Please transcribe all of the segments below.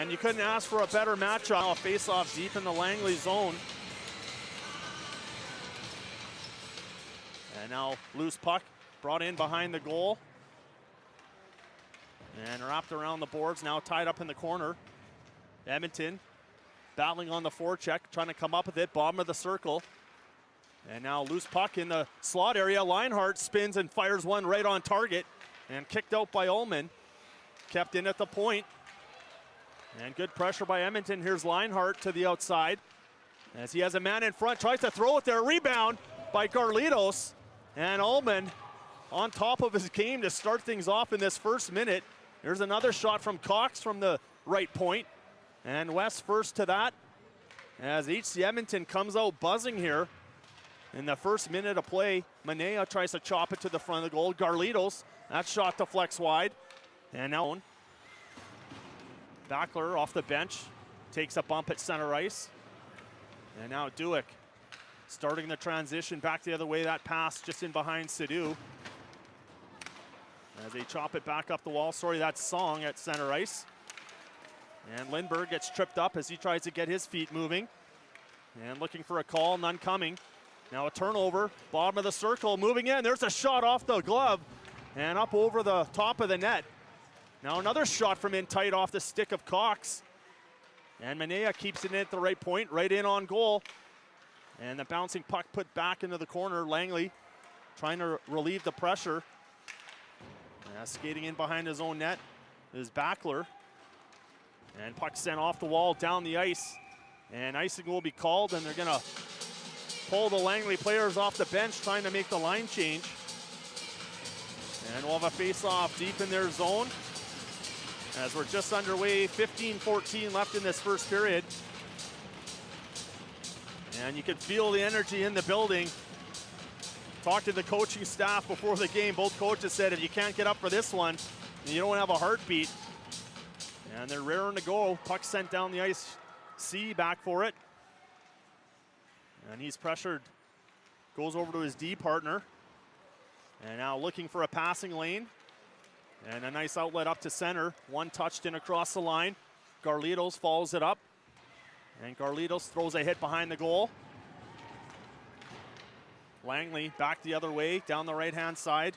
And you couldn't ask for a better matchup. A face-off deep in the Langley zone. And now loose puck brought in behind the goal. And wrapped around the boards, now tied up in the corner. Edmonton battling on the forecheck, trying to come up with it, bottom of the circle. And now loose puck in the slot area. Leinhart spins and fires one right on target. And kicked out by Ullman. Kept in at the point. And good pressure by Edmonton. Here's Leinhart to the outside. As he has a man in front, tries to throw it there. Rebound by Garlitos. And Ullman on top of his game to start things off in this first minute. There's another shot from Cox from the right point. And West first to that. As HC Edmonton comes out buzzing here in the first minute of play. Manea tries to chop it to the front of the goal. Garlitos, that shot deflects wide. And now Backler off the bench, takes a bump at center ice. And now Duick starting the transition back the other way. That pass just in behind Sidhu. As they chop it back up the wall. Sorry, that's Song at center ice. And Lindbergh gets tripped up as he tries to get his feet moving. And looking for a call, none coming. Now a turnover, bottom of the circle, moving in. There's a shot off the glove and up over the top of the net. Now another shot from in tight off the stick of Cox. And Manea keeps it in at the right point, right in on goal. And the bouncing puck put back into the corner. Langley trying to relieve the pressure. Skating in behind his own net is Backler. And puck sent off the wall, down the ice. And icing will be called, and they're gonna pull the Langley players off the bench, trying to make the line change. And we'll have a face-off deep in their zone. As we're just underway, 15-14 left in this first period. And you can feel the energy in the building. Talked to the coaching staff before the game. Both coaches said if you can't get up for this one, you don't have a heartbeat. And they're raring to go. Puck sent down the ice. C back for it. And he's pressured. Goes over to his D partner. And now looking for a passing lane. And a nice outlet up to center. One touched in across the line. Garlitos follows it up. And Garlitos throws a hit behind the goal. Langley back the other way, down the right-hand side.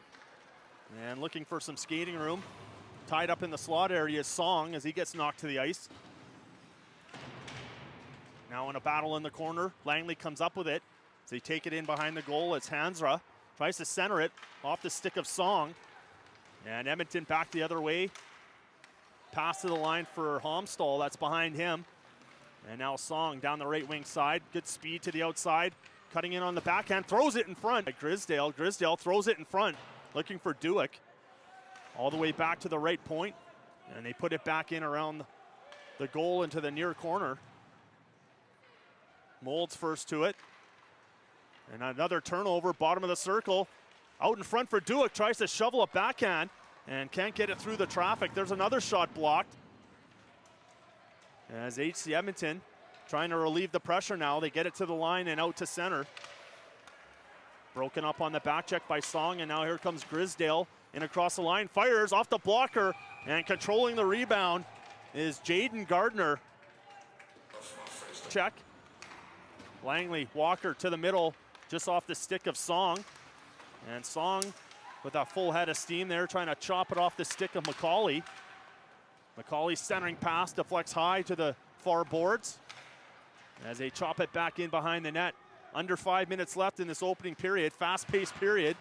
And looking for some skating room. Tied up in the slot area is Song as he gets knocked to the ice. Now in a battle in the corner, Langley comes up with it. As they take it in behind the goal, it's Hansra. Tries to center it off the stick of Song. And Edmonton back the other way. Pass to the line for Homstall, that's behind him. And now Song down the right wing side. Good speed to the outside. Cutting in on the backhand, throws it in front. Grisdale throws it in front. Looking for Duick. All the way back to the right point. And they put it back in around the goal into the near corner. Molds first to it. And another turnover, bottom of the circle. Out in front for Duick, tries to shovel a backhand and can't get it through the traffic. There's another shot blocked. As HC Edmonton trying to relieve the pressure now. They get it to the line and out to center. Broken up on the back check by Song, and now here comes Grisdale in across the line. Fires off the blocker, and controlling the rebound is Jaden Gardner. Check. Langley, Walker to the middle, just off the stick of Song. And Song with a full head of steam there, trying to chop it off the stick of McCauley. McCauley centering pass, deflects high to the far boards. As they chop it back in behind the net. Under 5 minutes left in this opening period, fast-paced period.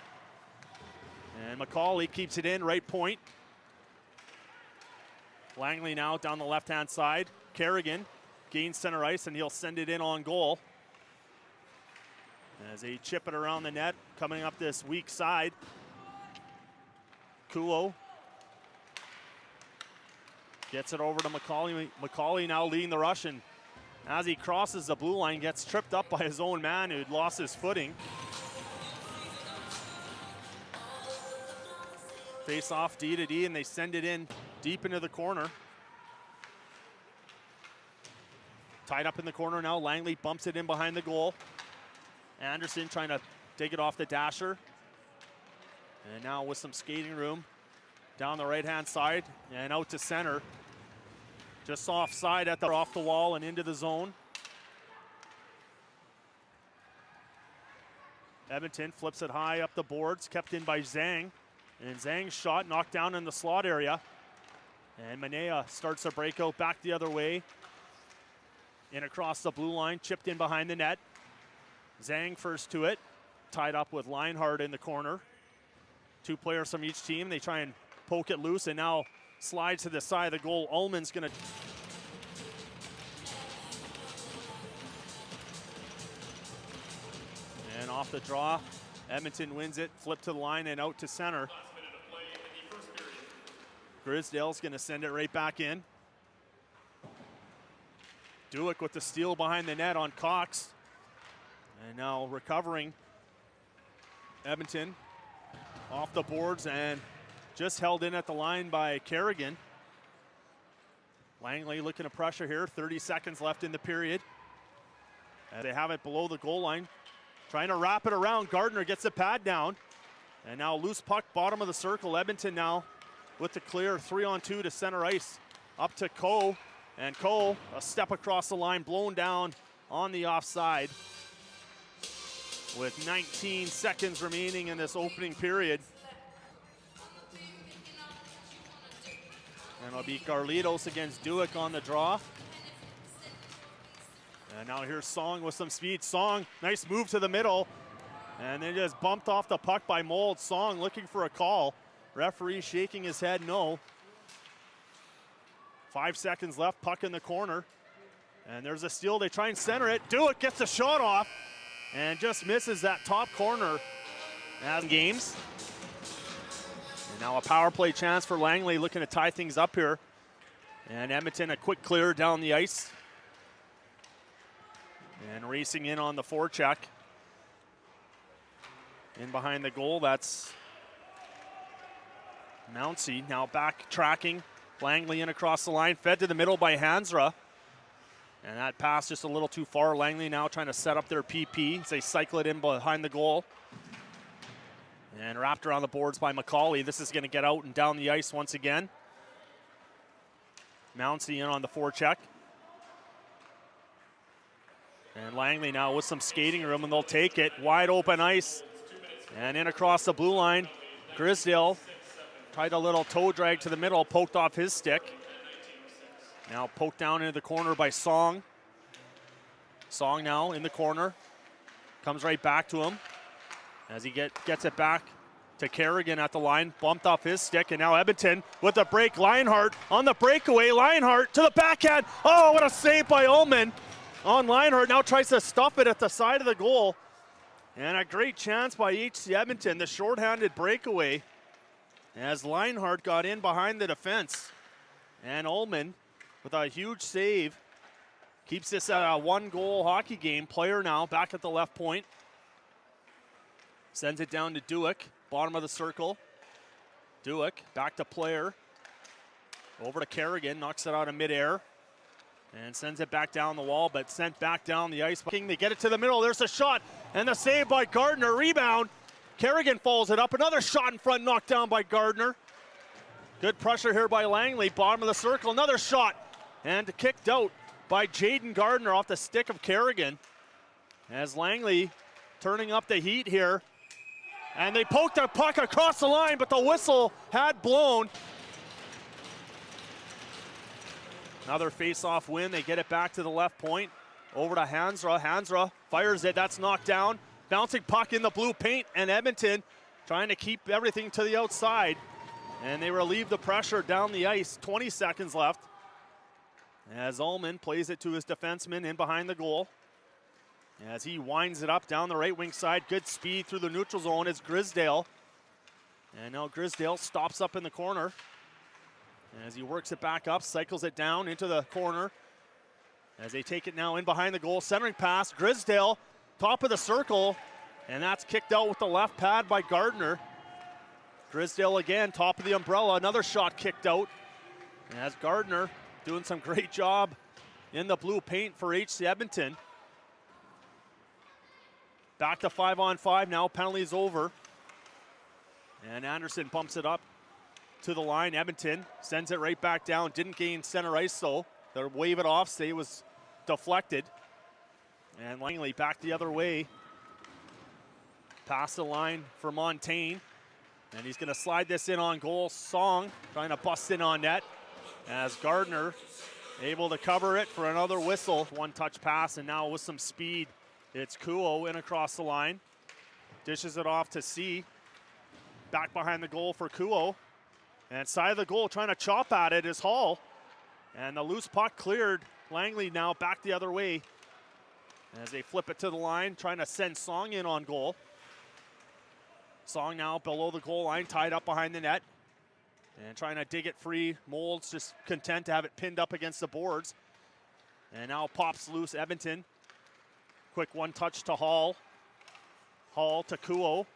And McCauley keeps it in, right point. Langley now down the left-hand side. Kerrigan gains center ice, and he'll send it in on goal. As they chip it around the net, coming up this weak side. Kuo gets it over to McCauley. McCauley now leading the rush, and as he crosses the blue line, gets tripped up by his own man who'd lost his footing. Face off D to D, and they send it in deep into the corner. Tied up in the corner now. Langley bumps it in behind the goal. Anderson trying to dig it off the dasher. And now with some skating room down the right-hand side and out to center. Just offside off the wall and into the zone. Edmonton flips it high up the boards, kept in by Zhang. And Zhang's shot knocked down in the slot area. And Manea starts a breakout back the other way. In across the blue line, chipped in behind the net. Zhang first to it, tied up with Leinhardt in the corner. 2 players from each team. They try and poke it loose, and now slides to the side of the goal. Ullman's going to. And off the draw, Edmonton wins it, flip to the line and out to center. Grisdale's going to send it right back in. Dueck with the steal behind the net on Cox. And now recovering Edmonton off the boards and just held in at the line by Kerrigan. Langley looking to pressure here, 30 seconds left in the period. And they have it below the goal line. Trying to wrap it around, Gardner gets the pad down. And now loose puck, bottom of the circle. Edmonton now with the clear, 3-on-2 to center ice. Up to Coe, and Coe, a step across the line, blown down on the offside. With 19 seconds remaining in this opening period. And it'll be Carlitos against Dueck on the draw. And now here's Song with some speed. Song, nice move to the middle. And then just bumped off the puck by Mold. Song looking for a call. Referee shaking his head no. 5 seconds left, puck in the corner. And there's a steal, they try and center it. Dueck gets a shot off and just misses that top corner as games. And now a power play chance for Langley, looking to tie things up here. And Edmonton a quick clear down the ice. And racing in on the forecheck. In behind the goal, that's Mountsie. Now back tracking. Langley in across the line, fed to the middle by Hansra. And that pass just a little too far. Langley now trying to set up their PP as they cycle it in behind the goal. And wrapped around the boards by McCauley. This is going to get out and down the ice once again. Mountsie in on the forecheck. And Langley now with some skating room, and they'll take it. Wide open ice. And in across the blue line, Grisdale tried a little toe drag to the middle, poked off his stick. Now poked down into the corner by Song. Song now in the corner. Comes right back to him as he gets it back to Kerrigan at the line. Bumped off his stick, and now Edmonton with the break. Leinhardt on the breakaway. Leinhardt to the backhand. Oh, what a save by Ullman on Leinhardt. Now tries to stuff it at the side of the goal. And a great chance by HC Edmonton, the shorthanded breakaway, as Leinhardt got in behind the defense. And Ullman with a huge save keeps this at a 1-goal hockey game. Player now back at the left point. Sends it down to Dueck, bottom of the circle. Dueck back to Player. Over to Kerrigan, knocks it out of midair. And sends it back down the wall, but sent back down the ice. They get it to the middle, there's a shot, and the save by Gardner, rebound. Kerrigan follows it up, another shot in front, knocked down by Gardner. Good pressure here by Langley, bottom of the circle, another shot. And kicked out by Jaden Gardner off the stick of Kerrigan. As Langley turning up the heat here. And they poked a puck across the line, but the whistle had blown. Another face-off win. They get it back to the left point. Over to Hansra. Hansra fires it. That's knocked down. Bouncing puck in the blue paint, and Edmonton trying to keep everything to the outside. And they relieve the pressure down the ice. 20 seconds left. As Ullman plays it to his defenseman in behind the goal. As he winds it up down the right wing side. Good speed through the neutral zone is Grisdale. And now Grisdale stops up in the corner. As he works it back up, cycles it down into the corner. As they take it now in behind the goal, centering pass, Grisdale, top of the circle, and that's kicked out with the left pad by Gardner. Grisdale again, top of the umbrella, another shot kicked out. As Gardner doing some great job in the blue paint for HC Edmonton. Back to 5-on-5 now, penalties over. And Anderson bumps it up to the line. Edmonton sends it right back down. Didn't gain center ice though. They'll wave it off. Say it was deflected. And Langley back the other way. Past the line for Montaigne. And he's going to slide this in on goal. Song trying to bust in on net. As Gardner able to cover it for another whistle. One touch pass, and now with some speed, it's Kuo in across the line. Dishes it off to C. Back behind the goal for Kuo. And side of the goal trying to chop at it is Hall. And the loose puck cleared. Langley now back the other way as they flip it to the line, trying to send Song in on goal. Song now below the goal line, tied up behind the net. And trying to dig it free. Molds just content to have it pinned up against the boards. And now pops loose Edmonton. Quick one touch to Hall. Hall to Kuo.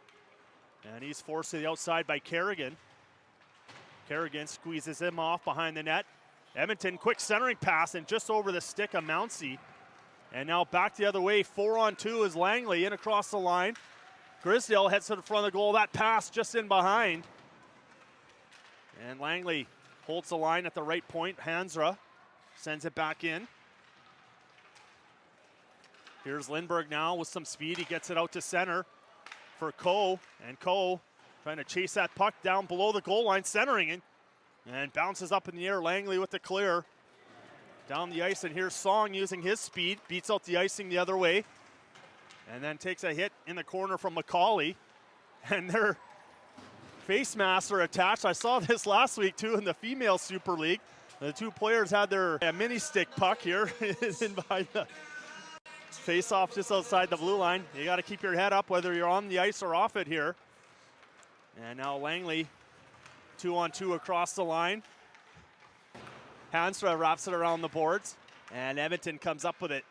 And he's forced to the outside by Kerrigan. Kerrigan squeezes him off behind the net. Edmonton, quick centering pass and just over the stick of Mounsey. And now back the other way, 4-on-2 is Langley in across the line. Grisdale heads to the front of the goal. That pass just in behind. And Langley holds the line at the right point. Hansra sends it back in. Here's Lindbergh now with some speed. He gets it out to center for Coe. And Coe trying to chase that puck down below the goal line, centering it. And bounces up in the air. Langley with the clear. Down the ice, and here's Song using his speed. Beats out the icing the other way. And then takes a hit in the corner from McCauley. And their face masks are attached. I saw this last week too in the female Super League. The two players had their mini stick puck here in behind the face off just outside the blue line. You got to keep your head up whether you're on the ice or off it here. And now Langley 2-on-2 across the line. Hansra wraps it around the boards, and Edmonton comes up with it.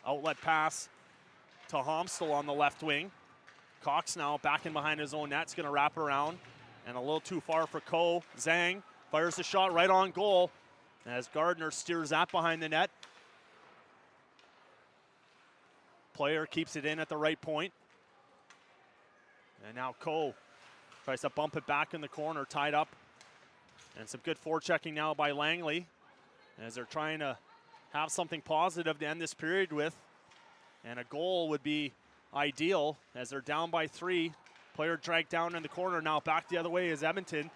Outlet pass to Homstel on the left wing. Cox now back in behind his own net. It's going to wrap around, and a little too far for Coe. Zhang fires the shot right on goal as Gardner steers that behind the net. Player keeps it in at the right point. And now Coe tries to bump it back in the corner, tied up. And some good forechecking now by Langley as they're trying to have something positive to end this period with. And a goal would be ideal as they're down by 3. Player dragged down in the corner, now back the other way is Edmonton.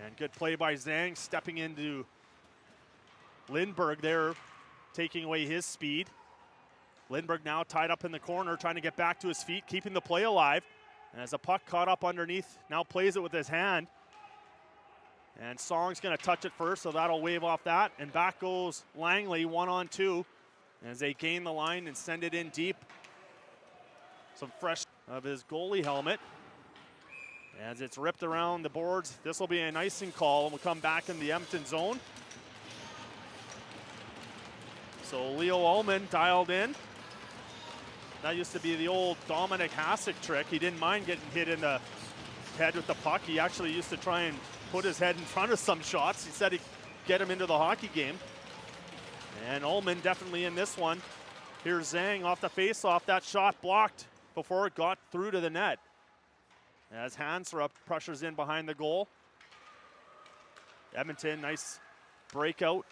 And good play by Zhang, stepping into Lindbergh there, taking away his speed. Lindbergh now tied up in the corner, trying to get back to his feet, keeping the play alive. And as a puck caught up underneath, now plays it with his hand. And Song's going to touch it first, so that'll wave off that. And back goes Langley, 1-on-2, as they gain the line and send it in deep. Some fresh of his goalie helmet. As it's ripped around the boards, this will be an icing call, and we'll come back in the Edmonton zone. So Leo Ullman dialed in. That used to be the old Dominic Hasek trick. He didn't mind getting hit in the head with the puck. He actually used to try and put his head in front of some shots. He said he'd get him into the hockey game. And Ullman definitely in this one. Here's Zhang off the face-off. That shot blocked before it got through to the net. As Hansra pressures in behind the goal. Edmonton, nice breakout.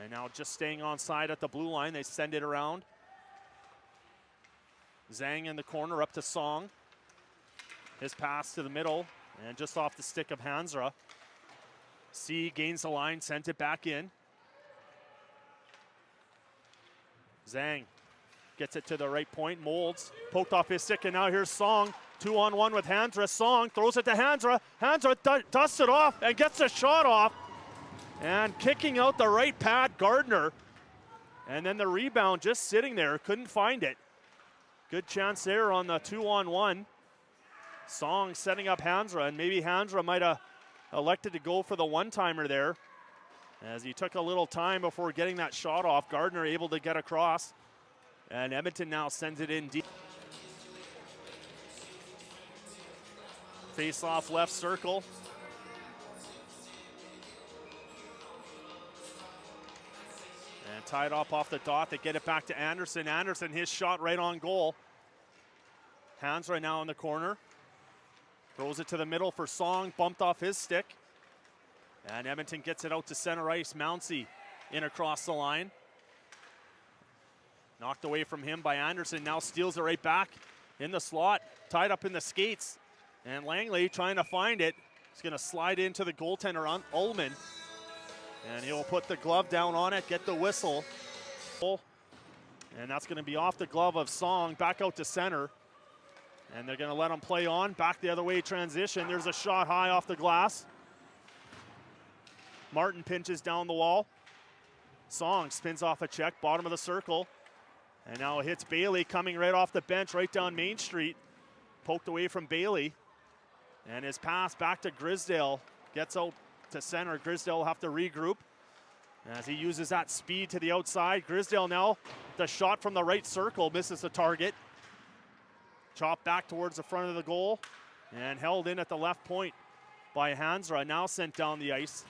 And now just staying on side at the blue line. They send it around. Zhang in the corner up to Song. His pass to the middle. And just off the stick of Hansra. C gains the line, sent it back in. Zhang gets it to the right point. Molds poked off his stick, and now here's Song. 2-on-1 with Hansra. Song throws it to Hansra. Hansra dusts it off and gets the shot off. And kicking out the right pad, Gardner. And then the rebound just sitting there, couldn't find it. Good chance there on the 2-on-1. Song setting up Hansra, and maybe Hansra might have elected to go for the one-timer there as he took a little time before getting that shot off. Gardner able to get across, and Edmonton now sends it in deep. Face off left circle. And tied off the dot. They get it back to Anderson. Anderson, his shot right on goal. Hands right now in the corner. Throws it to the middle for Song, bumped off his stick. And Edmonton gets it out to center ice. Mounsey in across the line. Knocked away from him by Anderson, now steals it right back in the slot, tied up in the skates. And Langley trying to find it. He's gonna slide into the goaltender on Ullman. And he'll put the glove down on it, get the whistle. And that's gonna be off the glove of Song, back out to center. And they're gonna let him play on, back the other way transition. There's a shot high off the glass. Martin pinches down the wall. Song spins off a check, bottom of the circle. And now it hits Bailey coming right off the bench, right down Main Street. Poked away from Bailey. And his pass back to Grisdale. Gets out to center. Grisdale will have to regroup as he uses that speed to the outside. Grisdale now, the shot from the right circle, misses the target. Chopped back towards the front of the goal and held in at the left point by Hansra, now sent down the ice.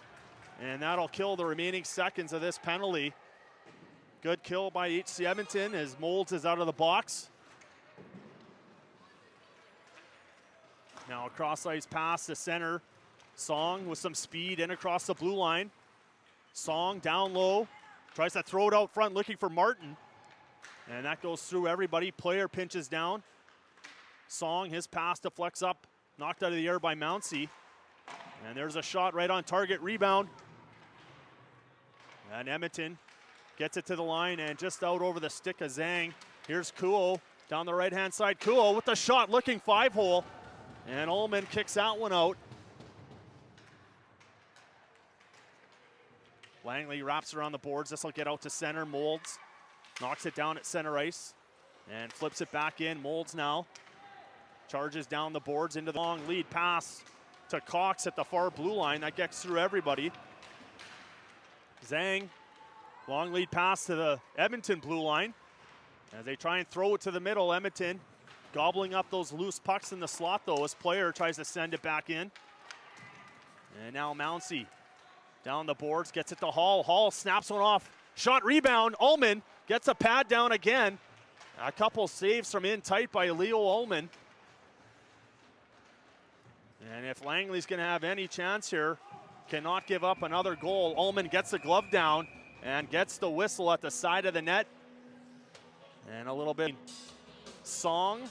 And that'll kill the remaining seconds of this penalty. Good kill by HC Edmonton as Molds is out of the box. Now a cross-ice pass to center. Song with some speed in across the blue line. Song down low, tries to throw it out front looking for Martin. And that goes through everybody. Player pinches down. Song, his pass deflects up, knocked out of the air by Mounsey. And there's a shot right on target, rebound. And Edmonton gets it to the line and just out over the stick of Zhang. Here's Kuo down the right-hand side. Kuo with the shot, looking 5-hole. And Ullman kicks that one out. Langley wraps around the boards. This will get out to center. Molds knocks it down at center ice and flips it back in. Molds now charges down the boards into the long lead pass to Cox at the far blue line. That gets through everybody. Zhang, long lead pass to the Edmonton blue line. As they try and throw it to the middle, Edmonton gobbling up those loose pucks in the slot though as player tries to send it back in. And now Mounsey down the boards, gets it to Hall. Hall snaps one off. Shot rebound. Ullman gets a pad down again. A couple saves from in tight by Leo Ullman. And if Langley's going to have any chance here, cannot give up another goal. Ullman gets the glove down and gets the whistle at the side of the net. And a little bit Song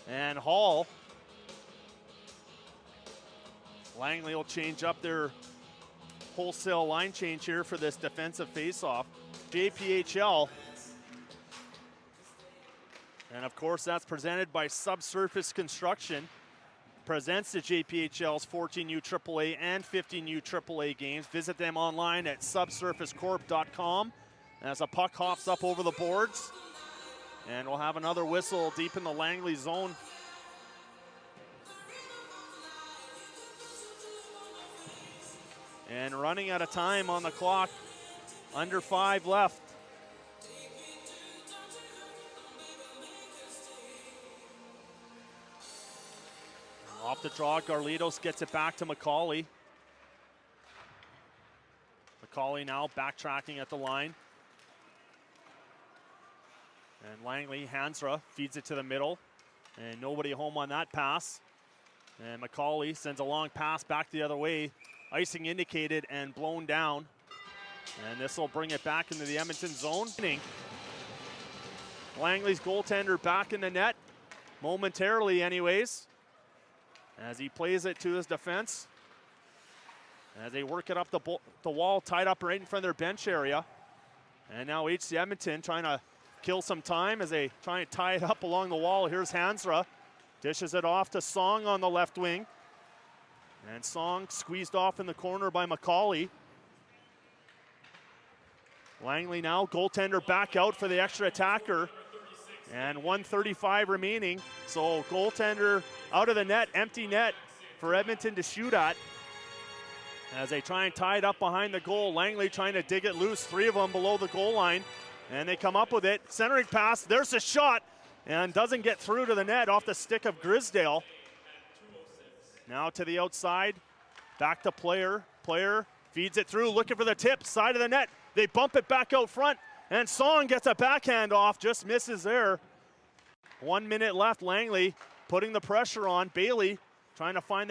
and Hall. Langley will change up their wholesale line change here for this defensive faceoff. JPHL. And of course that's presented by Subsurface Construction. Presents the JPHL's 14U AAA and 15U AAA games. Visit them online at subsurfacecorp.com. As a puck hops up over the boards. And we'll have another whistle deep in the Langley zone. And running out of time on the clock. Under 5 left. Off the draw, Garlitos gets it back to McCauley. McCauley now backtracking at the line. And Langley, Hansra feeds it to the middle. And nobody home on that pass. And McCauley sends a long pass back the other way. Icing indicated and blown down. And this will bring it back into the Edmonton zone. Langley's goaltender back in the net. Momentarily anyways. As he plays it to his defense. As they work it up the wall, tied up right in front of their bench area. And now HC Edmonton trying to kill some time as they try and tie it up along the wall. Here's Hansra. Dishes it off to Song on the left wing. And Song squeezed off in the corner by McCauley. Langley now, goaltender back out for the extra attacker. And 1:35 remaining. So goaltender out of the net, empty net for Edmonton to shoot at. As they try and tie it up behind the goal. Langley trying to dig it loose, 3 of them below the goal line. And they come up with it. Centering pass, there's a shot. And doesn't get through to the net off the stick of Grisdale. Now to the outside, back to Player. Player feeds it through, looking for the tip, side of the net. They bump it back out front, and Song gets a backhand off, just misses there. 1 minute left. Langley putting the pressure on. Bailey trying to find